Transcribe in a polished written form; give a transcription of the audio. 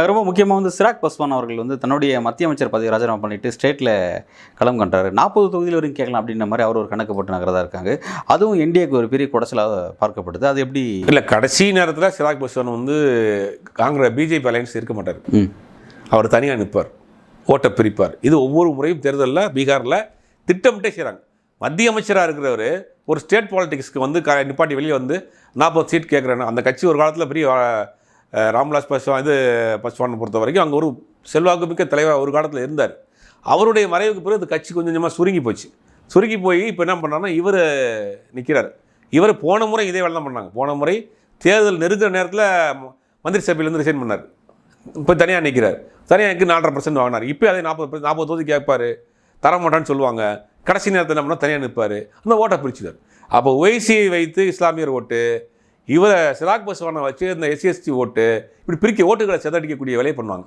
ரொம்ப முக்கியமாக வந்து சிராக் பஸ்வான் அவர்கள் வந்து தன்னுடைய மத்திய அமைச்சர் பதவி ராஜினாமா பண்ணிட்டு ஸ்டேட்டில் களம் கண்டார். 40 தொகுதியில் வரைக்கும் கேட்கலாம் அப்படின்ற மாதிரி அவர் ஒரு கணக்கு போட்டு நகரதா இருக்காங்க. அதுவும் என்டிஏக்கு ஒரு பெரிய குடைச்சலாக பார்க்கப்படுது. அது எப்படி இல்லை, கடைசி நேரத்தில் சிராக் பஸ்வான் வந்து பிஜேபி அலையன்ஸ் இருக்க மாட்டார். அவர் தனியாக நிற்பார், ஓட்டை பிரிப்பார். இது ஒவ்வொரு முறையும் தேர்தலில் பீகாரில் திட்டமிட்டே செய்கிறாங்க. மத்திய அமைச்சராக இருக்கிறவர் ஒரு ஸ்டேட் பாலிட்டிக்ஸ்க்கு வந்து நிப்பாட்டி வெளியே வந்து 40 சீட் கேட்குறேன்னு அந்த கட்சி ஒரு காலத்தில் பெரிய ராம்விலாஸ் பஸ்வானை பொறுத்த வரைக்கும் அங்கே ஒரு செல்வாக்கு மிக்க தலைவர் ஒரு காலத்தில் இருந்தார். அவருடைய மறைவுக்கு பிறகு இந்த கட்சி கொஞ்சம் கொஞ்சமாக சுருங்கி போச்சு. சுருங்கி போய் இப்போ என்ன பண்ணுறாருன்னா இவர் நிற்கிறார். இவர் போன முறை இதே வேலை தான் பண்ணாங்க. போன முறை தேர்தல் நெருங்குற நேரத்தில் மந்திரி சபையிலேருந்து ரிசைன் பண்ணார். இப்போ தனியாக நிற்கிறார். தனியாக 4.5% வாங்கினார். இப்போ அதே 40 தொகுதி கேட்பார், தரமாட்டான்னு சொல்லுவாங்க. கடைசி நேரத்தில் என்ன பண்ணால் தனியாக நிற்பார். அந்த ஓட்டை பிரிச்சுட்டார். அப்போ ஒய்சியை வைத்து இஸ்லாமியர் ஓட்டு, இவரை சிராக் பஸ்வானை வச்சு இந்த எஸ்சிஎஸ்டி ஓட்டு, இப்படி பிரிக்க ஓட்டுகளை செதடிக்கக்கூடிய வேலையை பண்ணுவாங்க.